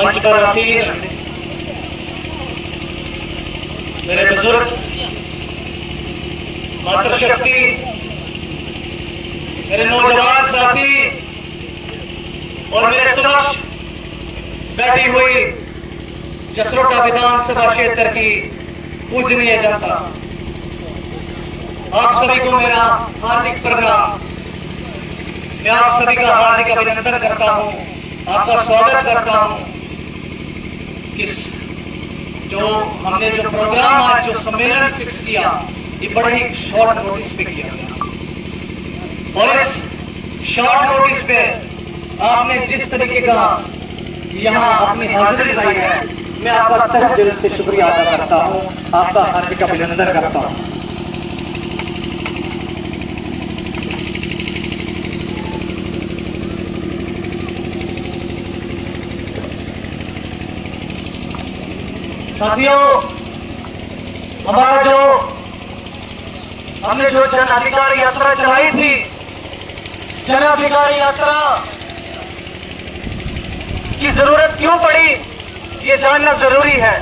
मंच पर आसीन मेरे बुजुर्ग, मातृशक्ति, मेरे नौजवान साथी और मेरे समक्ष बैठी हुई जसरोटा विधानसभा क्षेत्र की पूजनीय जनता, आप सभी को मेरा हार्दिक प्रणाम। मैं आप सभी का हार्दिक अभिनंदन करता हूं, आपका स्वागत करता हूं। किस जो हमने जो प्रोग्राम आज जो सम्मेलन फिक्स किया, ये बड़े ही शॉर्ट नोटिस पे किया गया और इस शॉर्ट नोटिस पे आपने जिस तरीके का यहाँ अपनी हाजिरी लगाई है, मैं आपका तहे दिल से शुक्रिया अदा करता हूँ, आपका हार्दिक अभिनंदन करता हूँ। साथियों, हमने जो जन अधिकार यात्रा चलाई थी, जन अधिकार यात्रा की जरूरत क्यों पड़ी, ये जानना जरूरी है।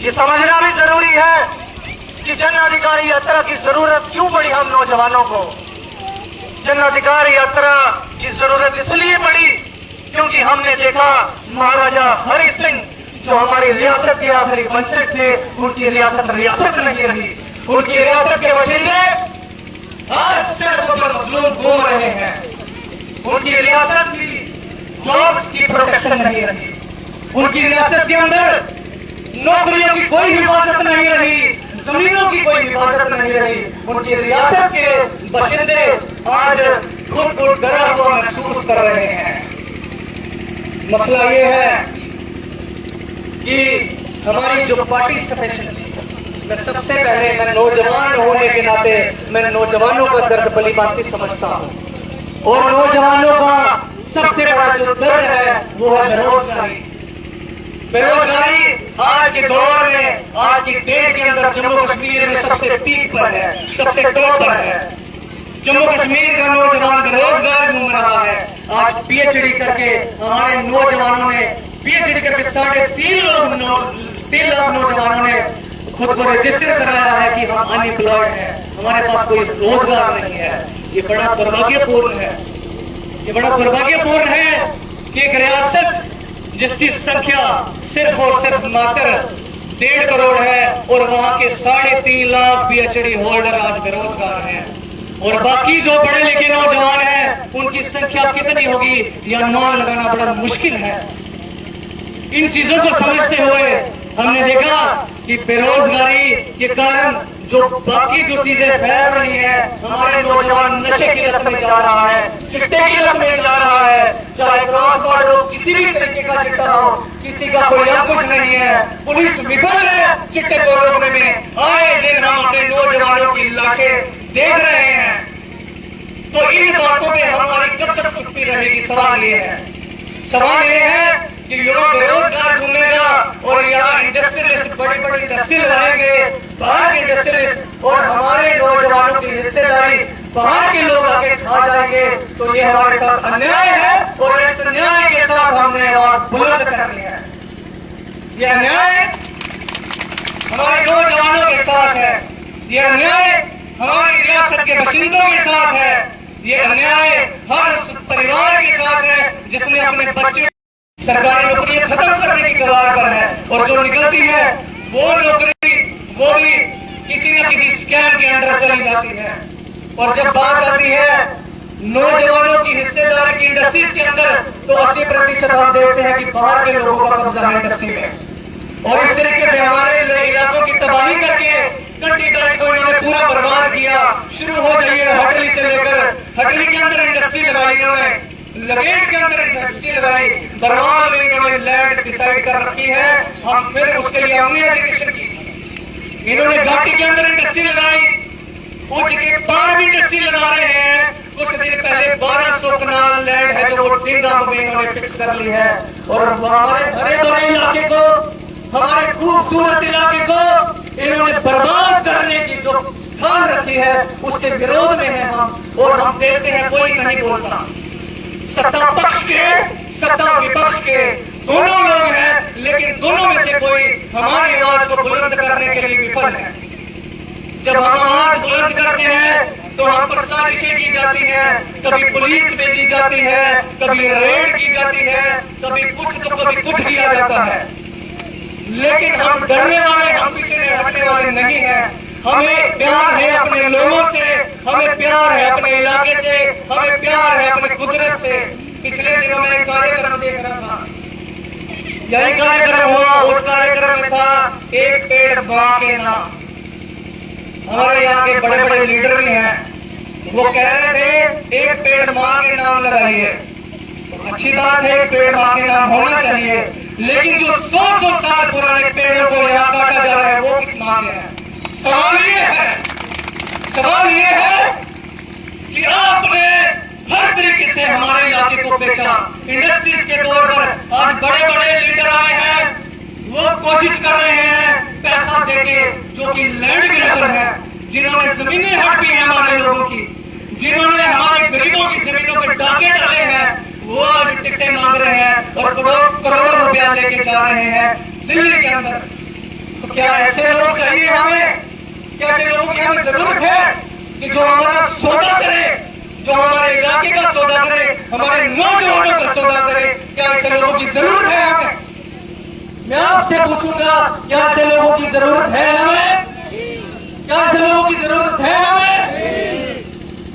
ये समझना भी जरूरी है कि जन अधिकार यात्रा की जरूरत क्यों पड़ी हम नौजवानों को। जन अधिकार यात्रा की जरूरत इसलिए पड़ी क्योंकि हमने देखा महाराजा हरि सिंह जो हमारी रियासत के आखिरी वंशज थे, उनकी रियासत नहीं रही। उनकी रियासत के वसीले आज सड़कों पर मजलूम घूम रहे हैं। उनकी रियासत की जॉब्स की प्रोटेक्शन नहीं रही। उनकी रियासत के अंदर नौकरियों की कोई हिफाजत नहीं रही, जमीनों की कोई हिफाजत नहीं रही। उनकी रियासत के बाशिंदे आज खुद को डरा हुआ महसूस कर रहे हैं। मसला ये है कि हमारी जो पार्टिसिपेशन थी, मैं सबसे पहले मैं नौजवान होने के नाते मैं नौजवानों का दर्द भली भांति समझता हूँ और नौजवानों का सबसे बड़ा जो दर्द है वो है बेरोजगारी। बेरोजगारी आज के दौर में, आज की डेट के अंदर जम्मू कश्मीर में सबसे पीक पर है, सबसे टॉप पर है। जम्मू कश्मीर का नौजवान बेरोजगार घूम रहा है। आज पीएचडी करके हमारे नौजवानों ने पीएचडी करके 3.5 लाख नौजवानों ने खुद को रजिस्टर कराया है कि हम अनएम्प्लॉयड हैं, हमारे पास कोई रोजगार नहीं है। ये बड़ा दुर्भाग्यपूर्ण है। ये बड़ा दुर्भाग्यपूर्ण है कि एक रियासत जिसकी संख्या सिर्फ और सिर्फ मात्र 1.5 करोड़ है और वहां के 3.5 लाख पीएचडी होल्डर आज बेरोजगार हैं और बाकी जो पढ़े लिखे नौजवान हैं उनकी संख्या कितनी होगी यह अनुमान लगाना बड़ा मुश्किल है। इन चीजों को समझते हुए हमने देखा कि बेरोजगारी के कारण जो बाकी जो चीजें फैल रही है, हमारे नौजवान नशे की लत में जा रहा है, चिट्टे की लत में जा रहा है। चाहे क्रॉस बॉर्डर हो, किसी भी तरीके का चिट्टा हो, किसी का कोई अंकुश नहीं है। पुलिस विफल है चिट्टे को रोकने में। आए दिन हम अपने नौजवानों की लाशें देख रहे हैं। तो इन बातों पे हमारी कब तक चुप्पी रहेगी? सवाल ये है कि युवा बेरोजगार घूमेगा और यहाँ इंडस्ट्रियलिस्ट बड़ी बड़ी इंडस्ट्री लगाएंगे, बाहर के इंडस्ट्रियलिस्ट, और हमारे नौजवानों की हिस्सेदारी बाहर के लोग आके खा जाएंगे। तो ये हमारे साथ अन्याय है और इस अन्याय के साथ हमने आवाज बुलंद करनी है। ये अन्याय हमारे नौजवानों के साथ है, ये अन्याय हमारी रियासत के बाशिंदों के साथ है, ये अन्याय हर उस परिवार के साथ है जिसने अपने बच्चे सरकारी नौकरियां खत्म करने की कगार पर है और जो निकलती है वो नौकरी वो भी किसी न किसी स्कैम के अंडर चली जाती है। और जब बात आती है नौजवानों की हिस्सेदारी की इंडस्ट्रीज के अंदर, तो 80% हम देखते हैं कि बाहर के लोगों का कब्जा है इंडस्ट्री में और इस तरीके से हमारे इलाकों की तबाही करके कंट्री बेल्ट को इन्होंने पूरा बर्बाद किया। शुरू हो जाइए हटली से लेकर, हटली के अंदर इंडस्ट्री लगाई इन्होंने, लगेट के अंदर इंडस्ट्री लगाई, बरवाल में इन्होंने लैंड डिसाइड कर रखी है। हम फिर उसके लिए हमने एजुकेशन की। इन्होंने घाटी के अंदर इंडस्ट्री लगाई, उच्च के पार भी इंडस्ट्री लगा रहे हैं। कुछ दिन पहले 1200 कनाल लैंड है जो वो डिंगा में इन्होंने फिक्स कर ली है और हमारे हरे भरे इलाके को, हमारे खूबसूरत इलाके को इन्होंने बर्बाद करने की जो ठान रखी है उसके विरोध में है हम। और हम देखते हैं कोई नहीं बोलता। सत्ता पक्ष के, सत्ता विपक्ष के दोनों लोग हैं हमारी आवाज को बुलंद करने के लिए विफल है। जब हम आवाज बुलंद करते हैं तो हम पर साजिशें की जाती हैं, कभी पुलिस भेजी जाती है, कभी रेड की जाती है, कभी कुछ तो कभी कुछ किया जाता है। लेकिन हम डरने वाले, हम पीछे हटने वाले नहीं हैं। हमें प्यार है अपने लोगों से, हमें प्यार है अपने इलाके से, हमें प्यार है अपने कुदरत से। पिछले दिनों में एक कार्यक्रम देख रहा था, यही कार्यक्रम हुआ, उस कार्यक्रम में था एक पेड़ मां के नाम। हमारे यहाँ के बड़े बड़े लीडर भी हैं, वो कह रहे थे एक पेड़ मां के नाम लगाइए। तो अच्छी बात है, पेड़ मां के नाम होना चाहिए, लेकिन जो 100-100 साल पुराने पेड़ों को यहाँ काटा जा रहा है वो किस मां के है? सवाल ये है कि आपने हर तरीके से हमारे इलाके को बेचा। इंडस्ट्रीज के तौर पर आज बड़े बड़े लीडर आए हैं, वो कोशिश कर रहे हैं पैसा देके, जो कि लैंड ग्रैबर है, जिन्होंने जमीनें हड़पी हैं हमारे लोगों की, जिन्होंने हमारे गरीबों की जमीनों पर डाके डाले हैं, वो आज टिकटें मांग रहे हैं और करोड़ों रुपया लेके जा रहे हैं दिल्ली के अंदर। तो क्या ऐसे लोग चाहिए हमें? क्या ऐसे लोगों की हमें जरूरत है कि जो हमारा सौदा करे, जो हमारे इलाके का सौदा करे, हमारे नौजवानों का सौदा करे? क्या ऐसे लोगों की जरूरत है हमें? मैं आपसे पूछूंगा, क्या ऐसे लोगों की जरूरत है हमें? क्या ऐसे लोगों की जरूरत है हमें?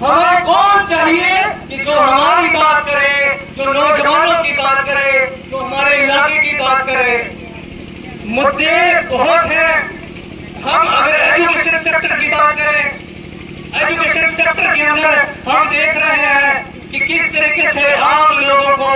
हमें कौन चाहिए कि जो हमारी बात करे, जो नौजवानों की बात करे, जो हमारे इलाके की बात करे? मुद्दे बहुत हैं। हम अगर एजुकेशन सेक्टर की बात करें, एजुकेशन सेक्टर के अंदर हम देख रहे हैं कि किस तरीके से आम लोगों को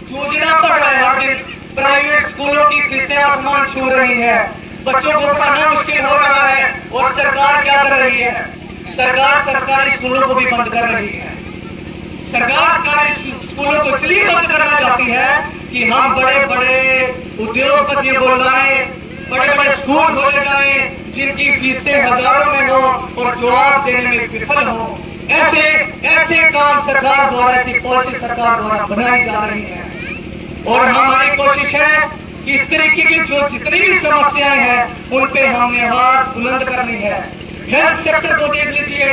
जूझना पड़ रहा है। हर दिन प्राइवेट स्कूलों की फीसें आसमान छू रही है, बच्चों को पढ़ना मुश्किल हो रहा है, और सरकार क्या कर रही है? सरकार सरकारी स्कूलों को भी बंद कर रही है। सरकार सरकारी स्कूलों को इसलिए बंद करना चाहती है कि हम बड़े बड़े उद्योगपतियों को लाएं, बड़े बड़े स्कूल खोले जाएं, जिनकी फीसें हजारों में हो और जवाब देने में विफल हो। ऐसे काम सरकार द्वारा, ऐसी पॉलिसी सरकार द्वारा बनाई जा रही है। और हमारी कोशिश है कि इस तरीके की जो जितनी भी समस्याएं हैं उन पे हमने आवाज बुलंद करनी है। हेल्थ सेक्टर को देख लीजिए,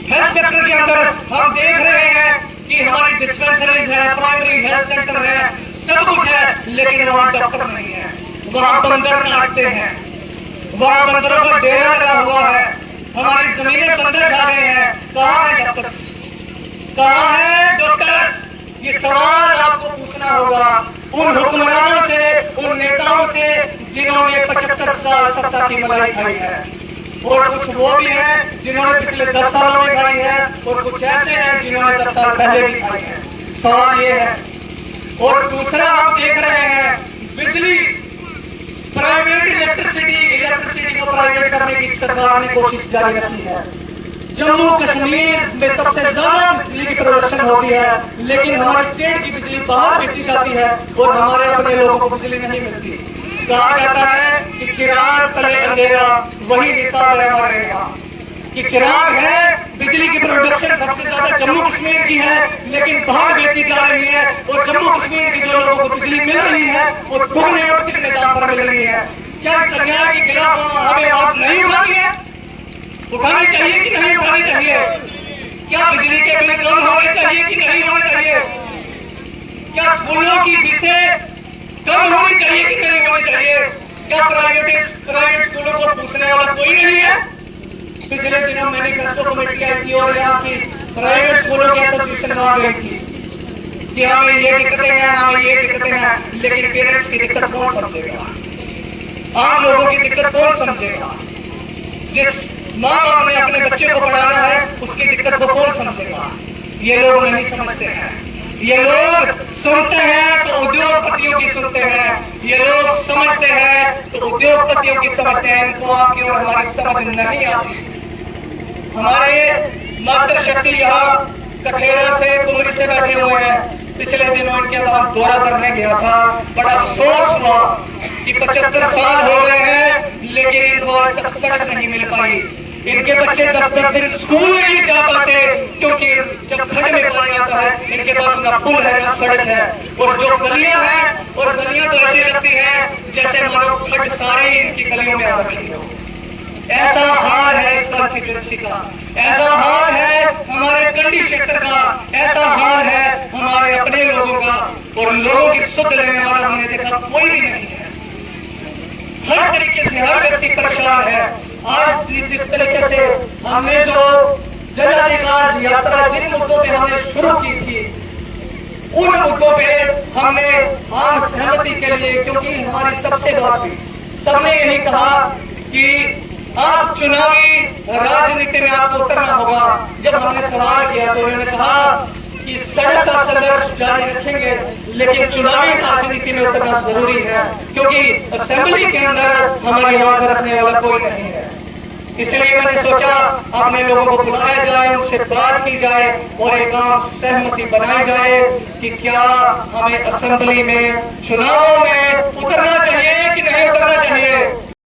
हेल्थ सेक्टर के अंदर हम देख रहे हैं कि हमारी डिस्पेंसरीज है, प्राइमरी हेल्थ सेंटर है, सब कुछ है, लेकिन वहाँ डॉक्टर नहीं है। वहाँ बंदर नाचते हैं, वहाँ बंदरों का डेरा लगा हुआ है, हमारी जमीनें बंदर खा गए हैं। कहाँ है डॉक्टर्स? कहाँ है डॉक्टर्स? ये सवाल आपको पूछना होगा उन हुक्मरानों से, उन नेताओं से जिन्होंने 75 साल सत्ता की मलाई खाई है, और कुछ वो भी हैं जिन्होंने पिछले 10 सालों में खाई है, और कुछ ऐसे हैं जिन्होंने 10 साल पहले भी खाई है। सवाल ये है। और दूसरा आप देख रहे हैं बिजली, प्राइवेट इलेक्ट्रिसिटी को प्राइवेट करने की सरकार ने कोशिश जारी रखी है। जम्मू कश्मीर में सबसे ज्यादा बिजली की प्रोडक्शन होती है, लेकिन हमारे स्टेट की बिजली बाहर बेची जाती है और हमारे अपने लोगों को बिजली नहीं मिलती। कहा जाता है कि चिराग तले अंधेरा, वही हिसाब है हमारे यहाँ कि चिराग है, बिजली की प्रोडक्शन सबसे ज्यादा जम्मू कश्मीर की है, लेकिन बाहर बेची जा रही है, और जम्मू कश्मीर की जो लोगों को बिजली मिल रही है वो दुगने और तिगने दाम पर मिल रही है। क्या इस अन्याय के खिलाफ हमें आवाज नहीं उठानी है? उठानी चाहिए कि नहीं उठानी चाहिए? क्या बिजली के बिल कम होने चाहिए कि नहीं होने चाहिए? क्या स्कूलों की फीसें कम होनी चाहिए कि नहीं होनी चाहिए? क्या प्राइवेट स्कूलों को पूछने वाला कोई नहीं है? पिछले दिनों मैनिफेस्टो कमेटी आई थी और यहाँ की प्राइवेट स्कूलों की एसोसिएशन आ गई थी कि हमें ये दिक्कतें हैं, हमें ये दिक्कतें हैं, लेकिन पेरेंट्स की दिक्कत कौन समझेगा? आम लोगों की दिक्कत कौन समझेगा? जिस माँ बाप ने अपने बच्चे को पढ़ाना है उसकी दिक्कत को कौन समझेगा? ये लोग नहीं समझते हैं। ये लोग सुनते हैं तो उद्योगपतियों की सुनते हैं, ये लोग समझते हैं तो उद्योगपतियों की समझते हैं। इनको आपकी और हमारी समझ नहीं आती। हमारे मातृशक्ति यहाँ कठेरा से, कुमरी से बैठे हुए हैं। पिछले दिनों इनके साथ दौरा करने गया था, बड़ा अफसोस हुआ कि 75 साल हो गए हैं लेकिन इनको आज तक सड़क नहीं मिल पाई। इनके बच्चे 10-10 दिन स्कूल नहीं जा पाते क्योंकि जब खंड में पानी आता है इनके पास ना पुल है ना सड़क है। और जो गलियां हैं, और गलियां तो ऐसी लगती हैं जैसे मानो खट सारी इनकी गलियों में आ रखी हो। ऐसा हाल है इस कॉन्स्टिट्यूंसी का, ऐसा हाल है हमारे कंडी सेक्टर का, ऐसा हाल है हमारे अपने लोगों का, और लोगों की सुध लेने वाला हमने देखा कोई भी नहीं है। हर तरीके से हर व्यक्ति परेशान है। आज जिस तरीके से हमने जो जनाधिकार यात्रा जिन मुद्दों पे हमने शुरू की थी, उन मुद्दों पे हमने आम सहमति के लिए, क्योंकि हमारी सबसे बात हुई, सबने यही कहा कि आप चुनावी राजनीति में आपको उतरना होगा। जब हमने सवाल किया तो उन्होंने कहा कि सड़क का संघर्ष जारी रखेंगे, लेकिन चुनावी राजनीति में उतरना जरूरी है, क्योंकि असेंबली के अंदर हमारी आवाज रखने वाला कोई नहीं है। इसलिए मैंने सोचा अपने लोगों को बुलाया जाए, उनसे बात की जाए और एक आम सहमति बनाई जाए कि क्या हमें असेंबली में चुनावों में उतरना